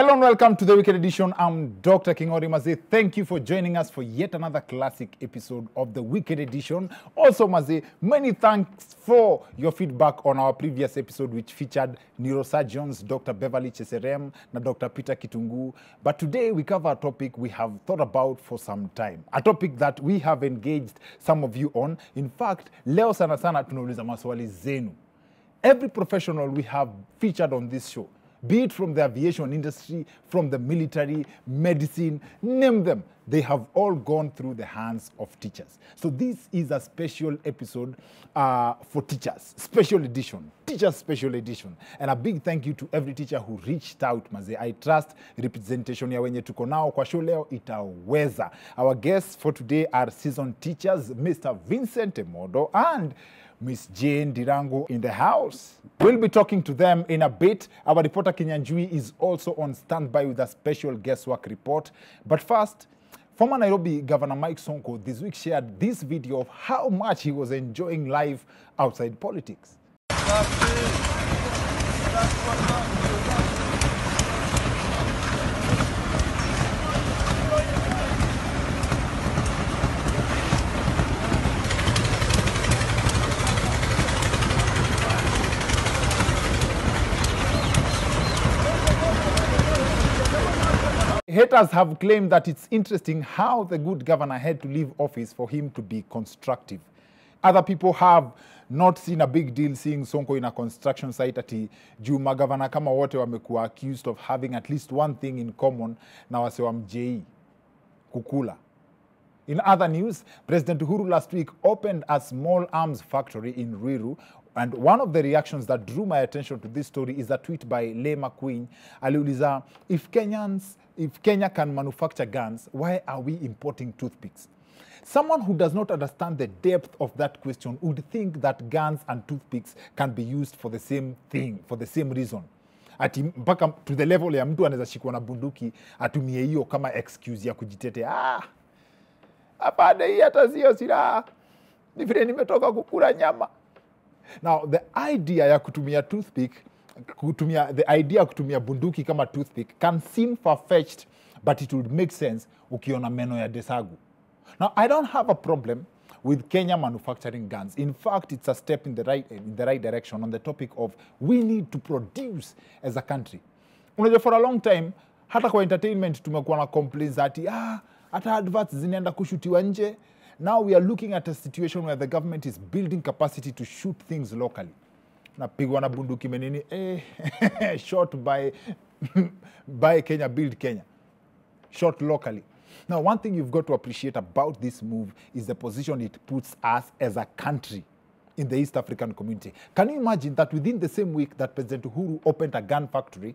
Hello and welcome to the Weekend Edition. I'm Dr. Kingori Maze. Thank you for joining us for yet another classic episode of the Weekend Edition. Also, Maze, many thanks for your feedback on our previous episode, which featured neurosurgeons Dr. Beverly Cheserem and Dr. Peter Kitungu. But today we cover a topic we have thought about for some time. A topic that we have engaged some of you on. In fact, leo sana sana tunauliza maswali zenu. Every professional we have featured on this show, be it from the aviation industry, from the military, medicine, name them, they have all gone through the hands of teachers. So this is a special episode for teachers, special edition, teachers special edition. And a big thank you to every teacher who reached out, Maze. I trust representation ya wenye tuko nao kwa show leo itaweza. Our guests for today are seasoned teachers, Mr. Vincent Emodo and Miss Jane Dirango in the house. We'll be talking to them in a bit. Our reporter Kinyanjui is also on standby with a special guestwork report. But first, former Nairobi Governor Mike Sonko this week shared this video of how much he was enjoying life outside politics. Haters have claimed that it's interesting how the good governor had to leave office for him to be constructive. Other people have not seen a big deal seeing Sonko in a construction site ati juu magavana kama wote wamekuwa accused of having at least one thing in common na wase wa mjei, kukula. In other news, President Uhuru last week opened a small arms factory in Ruiru. And one of the reactions that drew my attention to this story is a tweet by Leigh McQueen. Aliuliza, if Kenya can manufacture guns, why are we importing toothpicks? Someone who does not understand the depth of that question would think that guns and toothpicks can be used for the same thing, for the same reason. Ati mpaka to the level ya mtu anaweza shikwa na bunduki atumie hiyo kama excuse ya kujitetea. Hapana, hii hata sio silaha. Ni vile nimetoka kukula nyama. Now, the idea ya kutumia toothpick, kutumia bunduki kama toothpick can seem far-fetched, but it would make sense ukiona meno ya Desagu. Now, I don't have a problem with Kenya manufacturing guns. In fact, it's a step in the right direction on the topic of we need to produce as a country. Unajua, for a long time, hata kwa entertainment tumekuwa na complaints ati hata adverts zinaenda kushutiwa nje. Now we are looking at a situation where the government is building capacity to shoot things locally. Napigwa na bunduki menini, shot by Kenya, build Kenya. Shot locally. Now, one thing you've got to appreciate about this move is the position it puts us as a country in the East African community. Can you imagine that within the same week that President Uhuru opened a gun factory,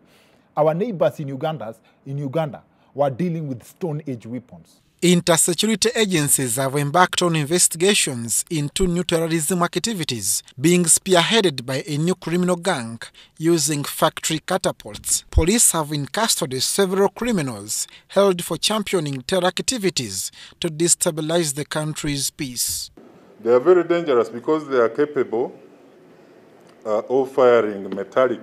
our neighbors in Uganda were dealing with Stone Age weapons? Intersecurity agencies have embarked on investigations into new terrorism activities being spearheaded by a new criminal gang using factory catapults. Police have in custody several criminals held for championing terror activities to destabilize the country's peace. They are very dangerous because they are capable of firing metallic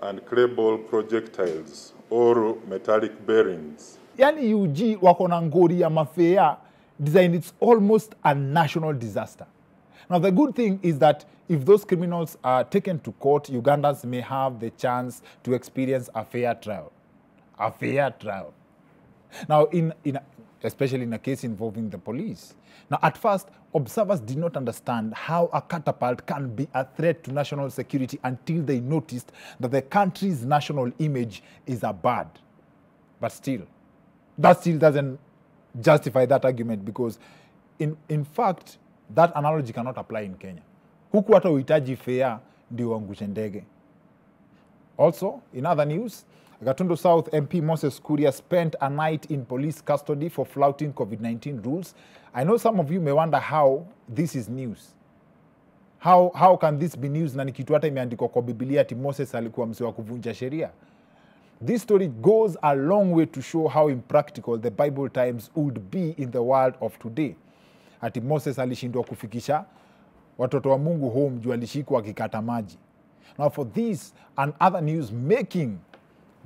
and clay ball projectiles or metallic bearings. Yani UG wako na ngori ya mafia design, it's almost a national disaster. Now the good thing is that if those criminals are taken to court, Ugandans may have the chance to experience a fair trial. A fair trial. Now especially in a case involving the police. Now at first, observers did not understand how a catapult can be a threat to national security until they noticed that the country's national image is a bird. But still, that still doesn't justify that argument because, in fact, that analogy cannot apply in Kenya. Huku hata uhitaji fare ndio uangushe ndege. Also, in other news, Gatundu South MP Moses Kuria spent a night in police custody for flouting COVID-19 rules. I know some of you may wonder how this is news. How can this be news na ni kitu hata imeandikwa kwa Biblia ati Moses alikuwa mzee wa kuvunja sheria? This story goes a long way to show how impractical the Bible times would be in the world of today. Ati Moses alishindwa kufikisha watoto wa Mungu home juu alishikwa akikata maji. Now for this and other news making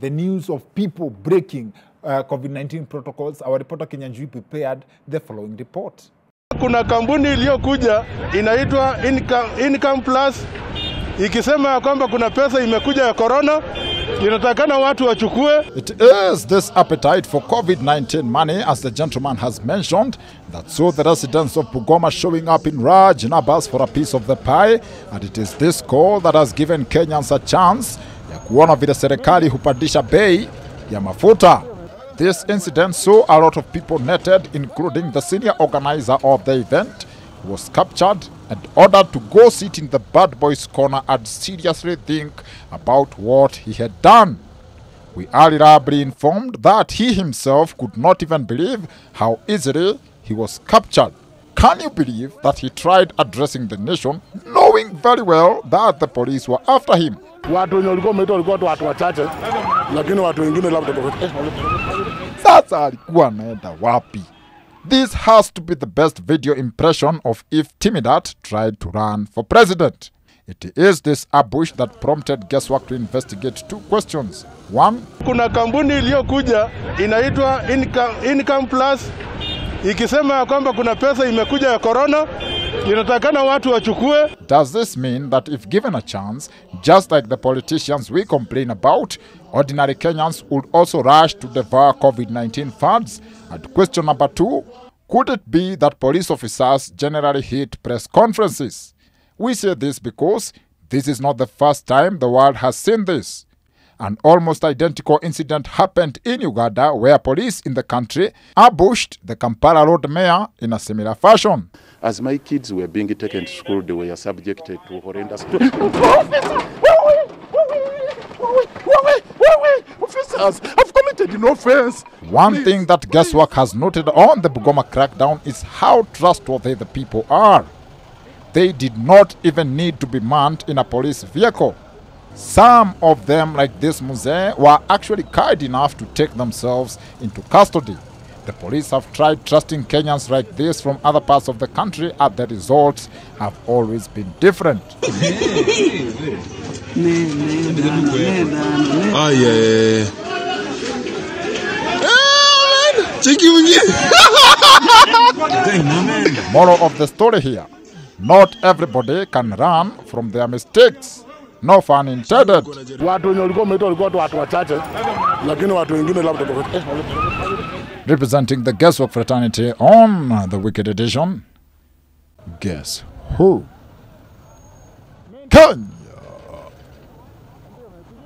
the news of people breaking COVID-19 protocols, our reporter Kinyanjui prepared the following report. Kuna kampuni iliyokuja inaitwa Income Plus ikisema kwamba kuna pesa imekuja ya corona inatakana watu wachukue. It is this appetite for COVID-19 money, as the gentleman has mentioned, that saw the residents of Bungoma showing up in large numbers for a piece of the pie, and it is this call that has given Kenyans a chance ya kuona vile serikali hupandisha bei ya mafuta. This incident saw a lot of people netted, including the senior organizer of the event, who was captured and ordered to go sit in the bad boys corner and seriously think about what he had done. We are reliably informed that he himself could not even believe how easily he was captured. Can you believe that he tried addressing the nation, knowing very well that the police were after him? Watu wenye walikuwa wameitwa walikuwa watu wachache, lakini watu wengine labda Sasa alikuwa anaenda wapi? This has to be the best video impression of if Timidat tried to run for president. It is this ambush that prompted Guesswork to investigate two questions. One, kuna kampuni iliyokuja inaitwa Income Plus ikisema kwamba kuna pesa imekuja ya corona inatakana watu wachukue. does this mean that if given a chance, just like the politicians we complain about, ordinary Kenyans would also rush to devour COVID-19 funds? And question number two, could it be that police officers generally hate press conferences? We say this because this is not the first time the world has seen this. An almost identical incident happened in Uganda, where police in the country ambushed the Kampala road mayor in a similar fashion. As my kids were being taken to school, they were subjected to horrendous Officers have committed no offense. One thing that Guesswork has noted on the Bungoma crackdown is how trustworthy the people are. They did not even need to be manned in a police vehicle. Some of them, like this Muzee, were actually kind enough to take themselves into custody. The police have tried trusting Kenyans like this from other parts of the country, and the results have always been different. Moral of the story here: not everybody can run from their mistakes. No fun intended. Watu wenye walikuwa wameitwa walikuwa watu wachache, lakini watu wengine labda Representing the Guesswork fraternity on the Wicked Edition, guess who? Kenya.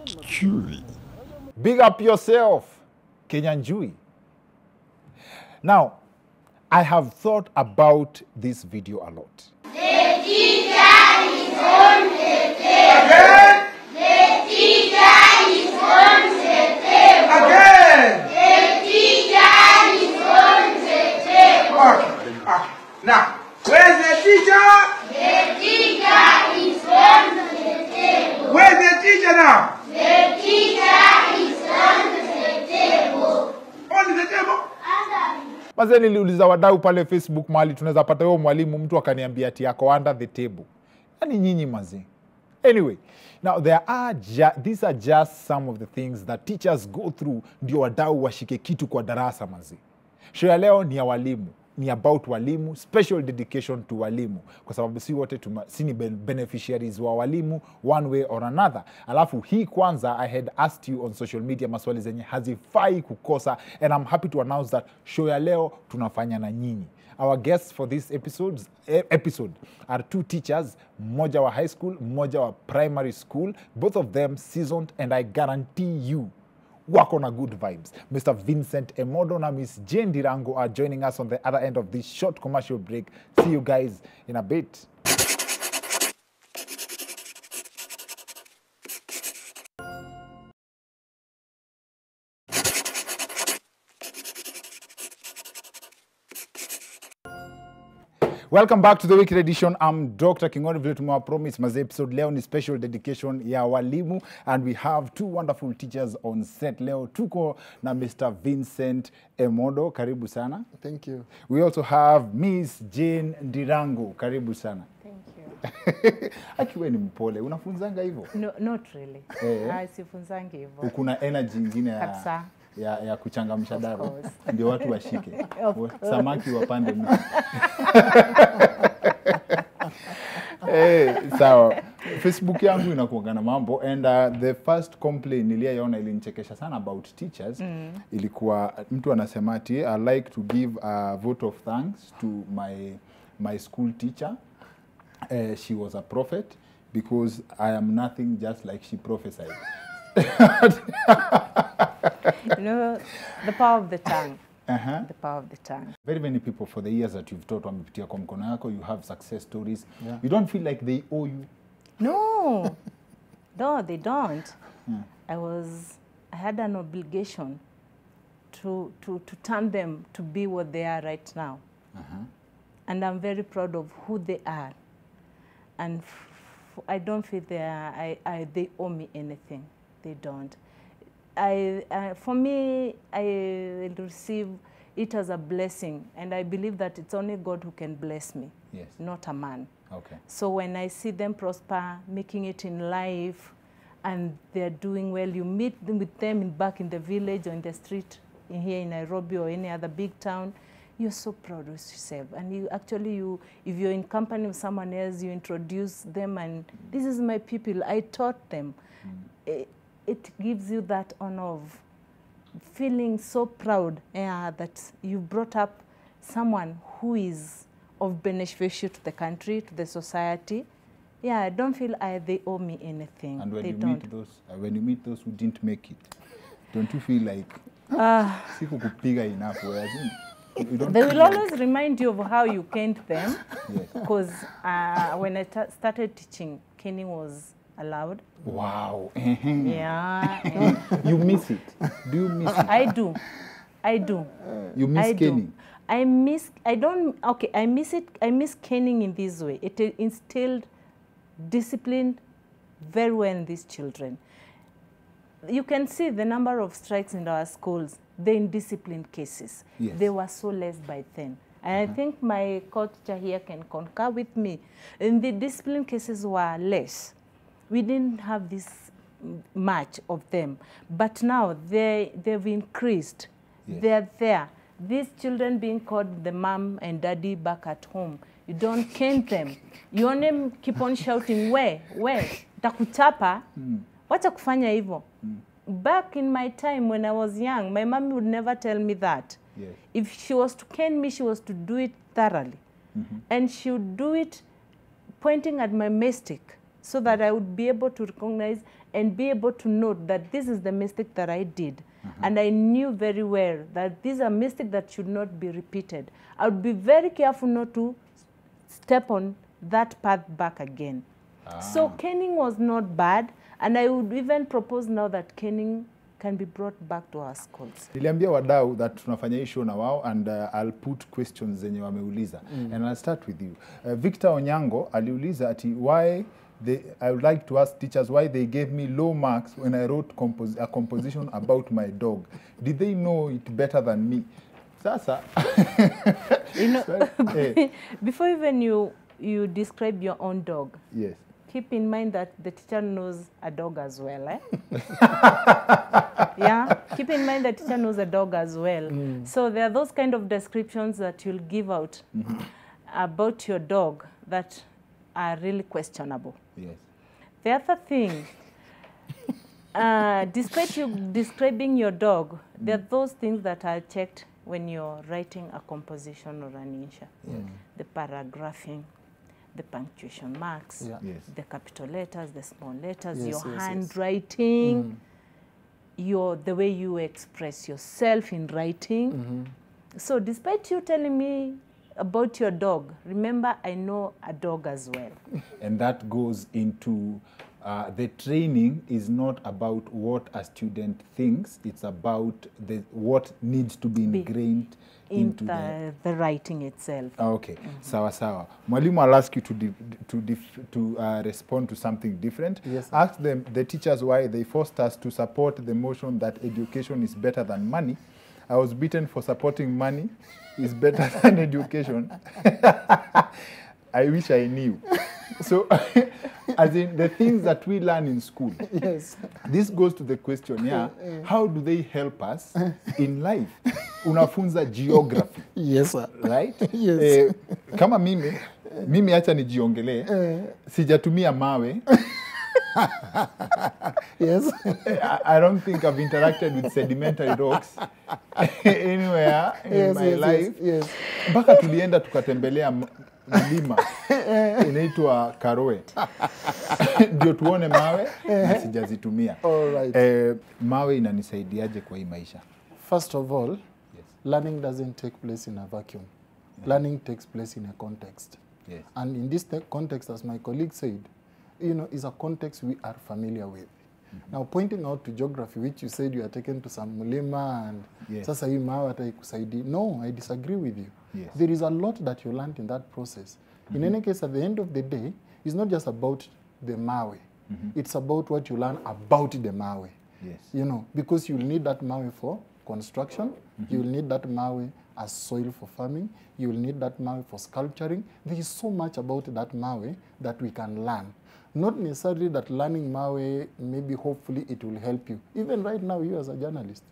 Chewy. Big up yourself, Kinyanjui. Now, I have thought about this video a lot. The teacher is on the table. The teacher is on the table. Again. The teacher is on the table. Okay. Now, where's the teacher? The teacher is on the table. Where's the teacher now? The teacher is on the table. On the table? Mazee niliuliza wadau pale Facebook mahali tunaweza pata huyo mwalimu, mtu akaniambia ati yako under the table. Yaani nyinyi mazee. Anyway, now these are just some of the things that teachers go through ndio wadau washike kitu kwa darasa mazee. Show ya leo ni ya walimu. Ni about walimu, special dedication to walimu. Kwa sababu si wote si ni beneficiaries wa walimu one way or another. Alafu hii kwanza I had asked you on social media maswali zenye hazifai kukosa, and I'm happy to announce that show ya leo tunafanya na nyinyi. Our guests for this episode are two teachers, mmoja wa high school, mmoja wa primary school, both of them seasoned, and I guarantee you work on a good vibes. Mr. Vincent Emodo and Miss Jane Dirango are joining us on the other end of this short commercial break. See you guys in a bit. Welcome back to the Wicked Edition. I'm Dr. Kingori. Vile tumewa promise maze episode leo ni special dedication ya walimu, and we have two wonderful teachers on set leo. Tuko na Mr. Vincent Emodo. Karibu sana. Thank you. We also have Miss Jane Dirango. Karibu sana. Thank you. Akiwe ni mpole, unafunzanga hivyo? No, not really. Eh. Sifunzangi hivyo. Kuna energy nyingine Kabisa. ya kuchangamsha daro course. ndio watu washike. Of course. Samaki wapande mti. Sawa. Facebook yangu inakuanga na mambo and the first complaint niliyoiona ilinichekesha sana about teachers. Ilikuwa mtu anasema ati I like to give a vote of thanks to my school teacher. She was a prophet because I am nothing just like she prophesied. You know, the power of the tongue. Uh-huh. The power of the tongue. Very many people, for the years that you've taught wamepitia kwa mkono yako, you have success stories. Yeah. You don't feel like they owe you? No. No, they don't. I had an obligation to turn them to be what they are right now. And I'm very proud of who they are. And I don't feel they owe me anything. They don't. For me, I receive it as a blessing, and I believe that it's only God who can bless me, Yes. not a man. Okay. So when I see them prosper, making it in life, and they're doing well, you meet them with them back in the village or in the street here in Nairobi or any other big town, you're so proud of yourself. And you actually, if you're in company with someone else, you introduce them and this is my people, I taught them. It gives you that honor of feeling so proud that you brought up someone who is of beneficial to the country, to the society. Yeah, I don't feel they owe me anything. And when they you don't. meet those who didn't make it, don't you feel like sikukupiga enough? They will always remind you of how you caned them. Yes. Because when I started teaching, caning was allowed. Wow. Yeah. You miss it. Do you miss it? I do. You miss caning? I miss it. I miss caning in this way. It instilled discipline very well in these children. You can see the number of strikes in our schools, the indisciplined cases. Yes. They were so less by then. And I think my co-teacher here can concur with me. And the discipline cases were less. We didn't have this much of them. But now they've increased. Yes. They're there. These children being called the mom and daddy back at home. You don't cane them. You only keep on shouting, where, takuchapa, wacha kufanya hivyo. Back in my time when I was young, my mom would never tell me that. Yes. If she was to cane me, she was to do it thoroughly. And she would do it pointing at my mistake so that I would be able to recognize and be able to note that this is the mistake that I did. And I knew very well that these are mistakes that should not be repeated. I would be very careful not to step on that path back again. So caning was not bad, and I would even propose now that caning can be brought back to our schools. Niliambia wadau that tunafanya hii show na wao and I'll put questions zenye wameuliza. And I'll start with you. Victor Onyango aliuliza ati I would like to ask teachers why they gave me low marks when I wrote a composition about my dog. Did they know it better than me? Sasa. You know, before even you describe your own dog, yes, keep in mind that the teacher knows a dog as well. Eh? Yeah, keep in mind that the teacher knows a dog as well. So there are those kind of descriptions that you'll give out about your dog that are really questionable. yes. The other thing, despite you describing your dog, there are those things that are checked when you're writing a composition or an insha. The paragraphing, the punctuation marks, Yes. the capital letters, the small letters, Yes, your yes, yes. handwriting, the way you express yourself in writing. So despite you telling me about your dog, remember I know a dog as well. And that goes into the training is not about what a student thinks, it's about what needs to be ingrained into the writing itself. Okay, sawa sawa. Mwalimu, I'll ask you to respond to something different. Yes, ask the teachers why they forced us to support the motion that education is better than money. I was beaten for supporting money is better than education. I wish I knew. So, as in the things that we learn in school, Yes. this goes to the question, yeah, how do they help us in life? Unafunza geography, Yes, sir. right? Yes. Kama mimi acha nijiongelee, sijatumia mawe. Yes. I don't think I've interacted with sedimentary rocks anywhere in my life. Yes. Mpaka tulienda tukatembelea mlima inaitwa Karoe ndio tuone mawe na sijazitumia. All right. Mawe inanisaidiaje kwa hii maisha? First of all, learning doesn't take place in a vacuum. Learning takes place in a context. Yes. And in this context, as my colleague said, you know, is a context we are familiar with. Now, pointing out to geography, which you said you are taken to some mulima and sasa hii mawe ataikusaidi. No, I disagree with you. Yes. There is a lot that you learned in that process. In any case, at the end of the day, it's not just about the mawe. It's about what you learn about the mawe. Yes. You know, because you'll need that mawe for construction, you'll need that mawe as soil for farming, you'll need that mawe for sculpturing. There is so much about that mawe that we can learn. Not necessarily that learning mawe, maybe hopefully it will help you. Even right now, you as a journalist,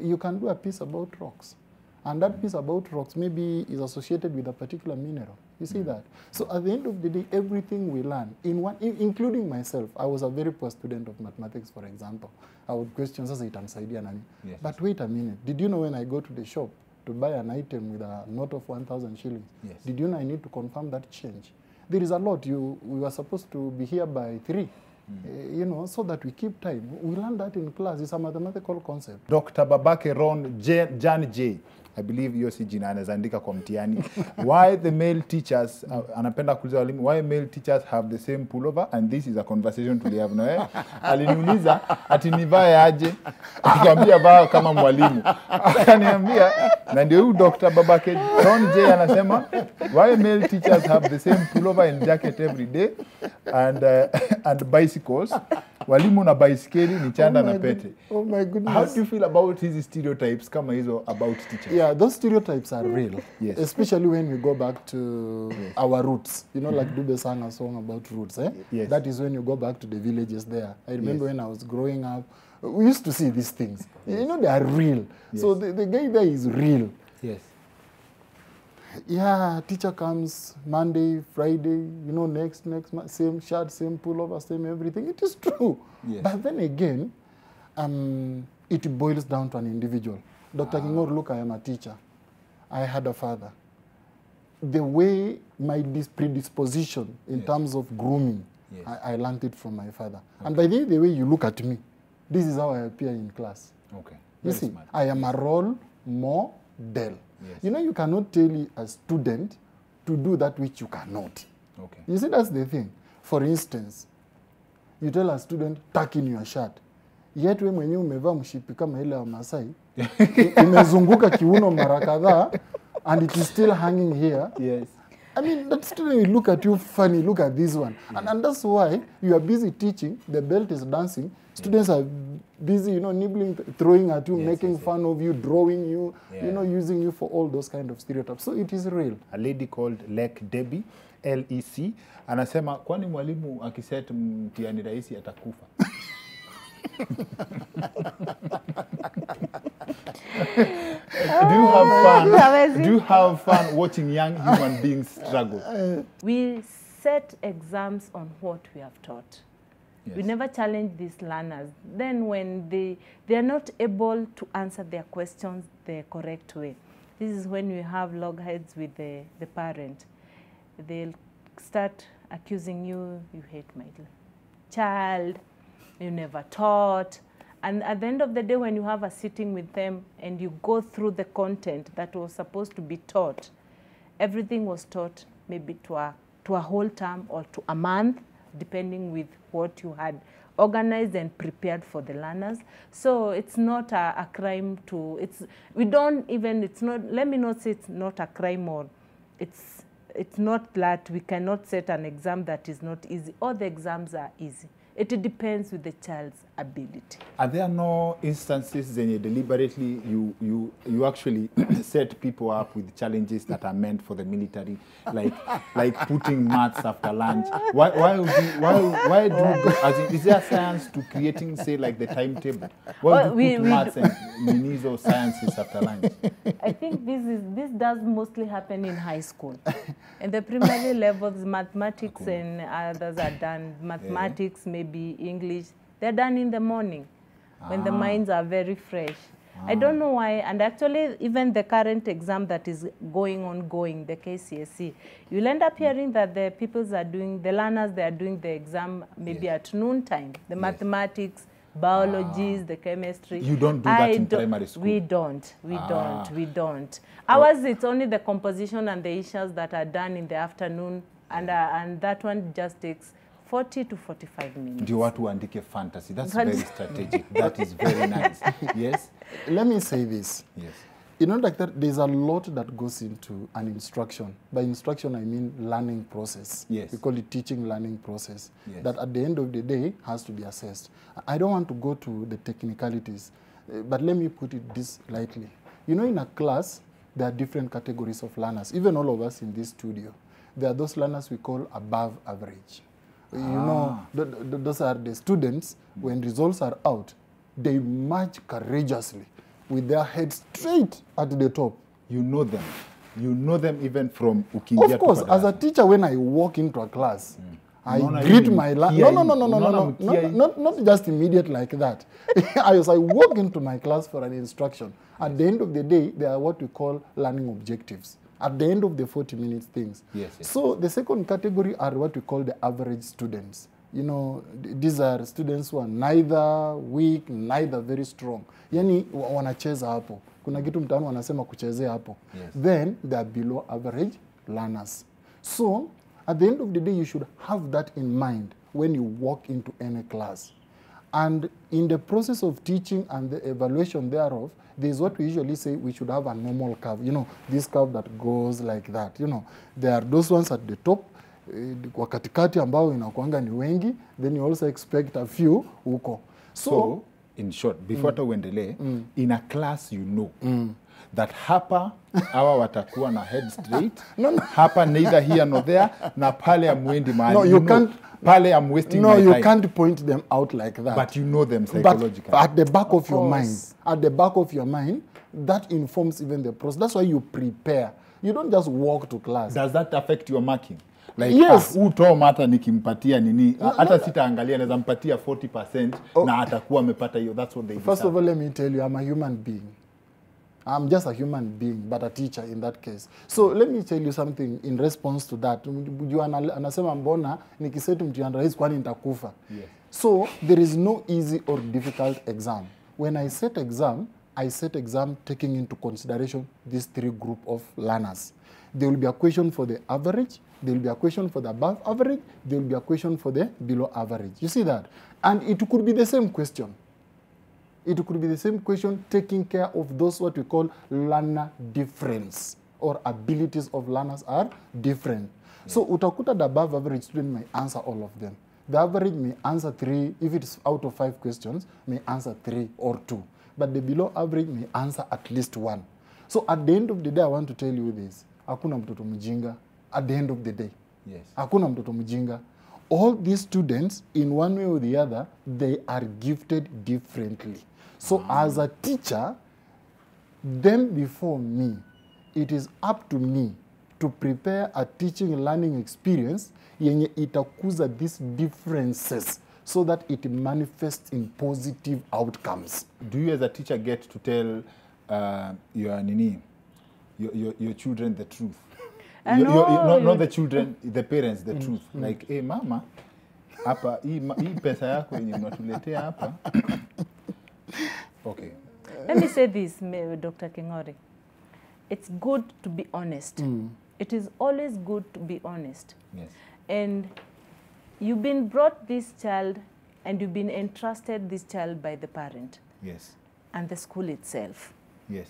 you can do a piece about rocks. And that piece about rocks maybe is associated with a particular mineral. You see that? So at the end of the day, everything we learn, including myself, I was a very poor student of mathematics, for example. I would question, sasa itanisaidia nani? Yes. But wait a minute, did you know when I go to the shop to buy an item with a note of 1,000 shillings, Yes. did you know I need to confirm that change? There is a lot. We were supposed to be here by 3, you know, so that we keep time. We learn that in class. It's a mathematical concept. Dr. Babake Ron Jan J. I believe hiyo si jina anaweza andika kwa mtihani. Why the male teachers, anapenda kuuliza walimu, why male teachers have the same pullover? And this is a conversation to have na aliniuliza ati nivae aje, nikamwambia vaa kama mwalimu. Akaniambia, na ndio huyu Dr. Babake Ron J anasema why male teachers have the same pullover and jacket every day and bicycles. Walimu na baiskeli ni chanda na pete. Oh my goodness. How do you feel about these stereotypes kama hizo about teachers? Yeah, those stereotypes are real. Yes. Especially when we go back to our roots. You know, like Dube sang a song about roots. Eh? Yes. That is when you go back to the villages there. I remember when I was growing up, we used to see these things. You know, they are real. So the guy there is real. Yes. Yeah, teacher comes Monday, Friday, you know, next same shirt, same pullover, same everything. It is true. Yes. But then again, it boils down to an individual. Dr. Kingor, look, I am a teacher. I had a father. The way my predisposition in terms of grooming, I learned it from my father. Okay. And by the way you look at me, this is how I appear in class. Okay. You see, smart. I am a role model. Yes. You know, you cannot tell a student to do that which you cannot. Okay. You see, that's the thing. For instance, you tell a student, tuck in your shirt. Yet we mwenye umevaa mshipi kama ile wa Masai, imezunguka kiuno mara kadhaa, and it is still hanging here. Yes. I mean, that student will look at you funny, look at this one. And that's why you are busy teaching, the belt is dancing, students are busy, you know, nibbling, throwing at you, making fun of you, drawing you, you know, using you for all those kind of stereotypes. So it is real. A lady called Lek Debbie, LEC, anasema kwani mwalimu akiset mtihani rahisi atakufa. Do you have fun watching young human beings struggle? We set exams on what we have taught. Yes. We never challenge these learners. Then when they are not able to answer their questions the correct way, this is when we have loggerheads with the parent. They'll start accusing you, you hate my child, you never taught. And at the end of the day, when you have a sitting with them and you go through the content that was supposed to be taught, everything was taught maybe to a whole term or to a month, depending with what you had organized and prepared for the learners. So it's not a crime to, let me not say it's not a crime, or it's not that we cannot set an exam that is not easy. All the exams are easy. It depends with the child's ability. Are there no instances when you deliberately you actually set people up with challenges that are meant for the military, like putting maths after lunch? Why do you go, as in, is there science to creating, say, like the timetable? Why do you put maths and minis or sciences after lunch? I think this does mostly happen in high school. In the primary levels, mathematics and others are done. Mathematics, maybe English, they're done in the morning when the minds are very fresh. I don't know why, and actually even the current exam that is ongoing, the KCSE, you'll end up hearing that the learners, they are doing the exam maybe at noon time, the mathematics, biology, the chemistry. You don't do that in primary school? We don't. Ours, it's only the composition and the issues that are done in the afternoon, and that one just takes 40 to 45 minutes. Do you want to andike fantasy? That's very strategic. That is very nice. Yes? Let me say this. Yes. You know, like that, there's a lot that goes into an instruction. By instruction, I mean learning process. Yes. We call it teaching learning process. Yes. That at the end of the day has to be assessed. I don't want to go to the technicalities, but let me put it this lightly. You know, in a class, there are different categories of learners. Even all of us in this studio, there are those learners we call above average. You know, those are the students, when results are out, they march courageously with their heads straight at the top. You know them. You know them even from Ukingia. Of course, as a teacher, when I walk into a class, I greet my learner. No, not just immediate like that. As I walk into my class for an instruction, at the end of the day, there are what we call learning objectives. At the end of the 40 minutes things. Yes. So the second category are what we call the average students. You know, these are students who are neither weak, neither very strong. Yani wanacheza hapo. Kuna kitu mtaani wanasema kuchezea hapo. Yes. Then they are below average learners. So at the end of the day, you should have that in mind when you walk into any class. And in the process of teaching and the evaluation thereof, there's what we usually say we should have a normal curve. You know, this curve that goes like that. You know, there are those ones at the top, kwa katikati ambao inakuanga ni wengi, then you also expect a few huko. So in short, before uendelee, in a class you know that hapa hawa watakuwa na head straight, hapa neither here nor there, na pale amwendi mahali. No, you can't. Pale I'm wasting my time. No, you can't point them out like that. But you know them psychologically. But at the back of your mind, that informs even the process. That's why you prepare. You don't just walk to class. Does that affect your marking? Like, yes. Mata nikimpatia nini, hata sitaangalia, naweza mpatia 40% na atakuwa amepata hiyo. That's what they First of all, let me tell you, I'm a human being. I'm just a human being, but a teacher in that case. So let me tell you something in response to that. Anasema mbona nikisetu mtihani rahisi kwani nitakufa. Yes. So there is no easy or difficult exam. When I set exam taking into consideration these three group of learners. There will be a question for the average, there will be a question for the above average, there will be a question for the below average. You see that? And it could be the same question. It could be the same question taking care of those what we call learner difference or abilities of learners are different. Yeah. So utakuta the above average student may answer all of them. The average may answer 3, if it's out of 5 questions, may answer 3 or 2. But the below average may answer at least 1. So at the end of the day, I want to tell you this. Hakuna mtoto mjinga at the end of the day. Yes. Hakuna mtoto mjinga. All these students, in one way or the other, they are gifted differently. So as a teacher, them before me, it is up to me to prepare a teaching and learning experience yenye itakuza these differences so that it manifests in positive outcomes. Do you as a teacher get to tell your children the truth? Not the children, the parents the truth. Like, hey mama, hapa hii pesa yako yenye unatuletea hapa. Okay. Let me say this, Dr. Kingori. It's good to be honest. It is always good to be honest. Yes. And you've been brought this child and you've been entrusted this child by the parent. Yes. And the school itself. Yes.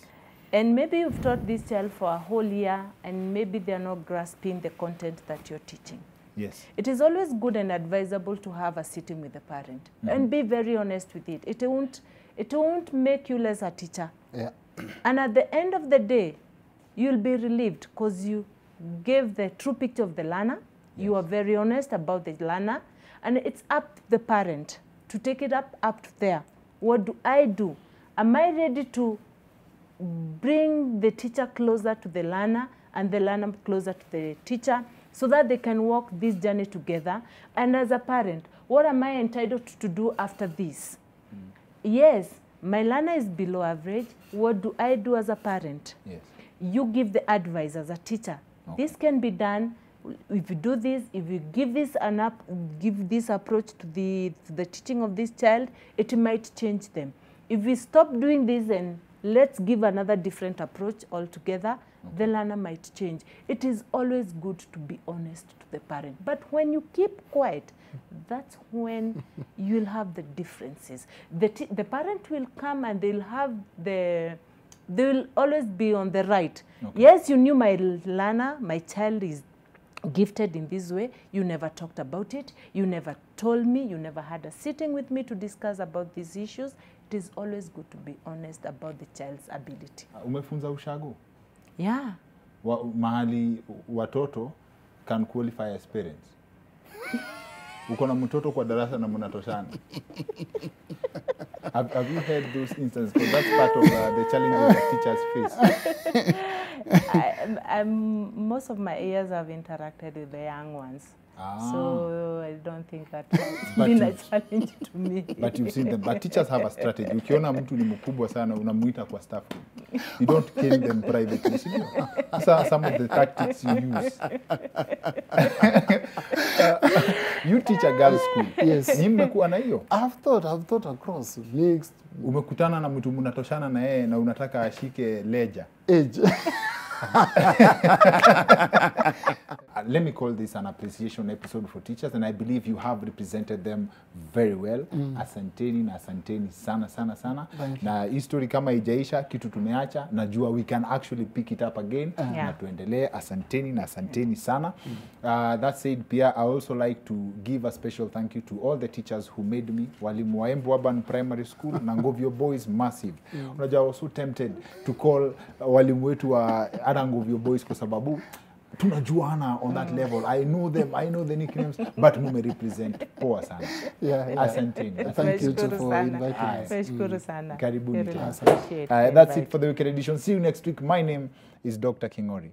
And maybe you've taught this child for a whole year and maybe they're not grasping the content that you're teaching. Yes. It is always good and advisable to have a sitting with the parent and be very honest with it. It won't make you less a teacher. Yeah. And at the end of the day, you'll be relieved because you gave the true picture of the learner. You are very honest about the learner. And it's up to the parent to take it up to there. What do I do? Am I ready to bring the teacher closer to the learner and the learner closer to the teacher so that they can walk this journey together? And as a parent, what am I entitled to do after this? Yes, my learner is below average. What do I do as a parent? Yes. You give the advice as a teacher. Okay. This can be done if you do this, if you give this give this approach to the teaching of this child, it might change them. If we stop doing this and let's give another different approach altogether, the learner might change. It is always good to be honest to the parent. But when you keep quiet, that's when you'll have the differences. The parent will come and they will always be on the right. Okay. Yes, you knew my learner, my child is gifted in this way. You never talked about it. You never told me. You never had a sitting with me to discuss about these issues. It is always good to be honest about the child's ability. Umefunza ushago? Yeah. Mahali watoto can qualify as parents. Uko na mtoto kwa darasa na mnatoshana. Have you heard those instances? Because that's part of the challenges that teachers face. Most of my years I've interacted with the young ones. So I don't think that has been a challenge to me. But you've seen them. But teachers have a strategy. Ukiona mtu ni mkubwa sana, unamuita kwa staff room. You don't kill them privately. These are some of the tactics you use. You teach a girls' school. Yes. Ni mmekuwa na hiyo? I've thought across mixed. Umekutana na mtu mnatoshana na yeye na unataka ashike ledger. Age. Let me call this an appreciation episode for teachers, and I believe you have represented them very well. Asanteni sana sana sana. Na history kama ijaisha, kitu tumeacha, najua we can actually pick it up again. Na tuendelee. Asanteni sana. That said, Pia, I also like to give a special thank you to all the teachers who made me. Walimu wa Embu Urban Primary School, Nangobio Boys, massive. Unajua, I was so tempted to call walimu wetu wa Nangobio Boys kwa sababu tunajuana on that level. I know them, I know the nicknames, but mume represent poa sana. Asanteni. Thank you too for inviting us. Nashukuru sana. Karibuni. That's That's it for the Wicked Edition. See you next week. My name is Dr. Kingori.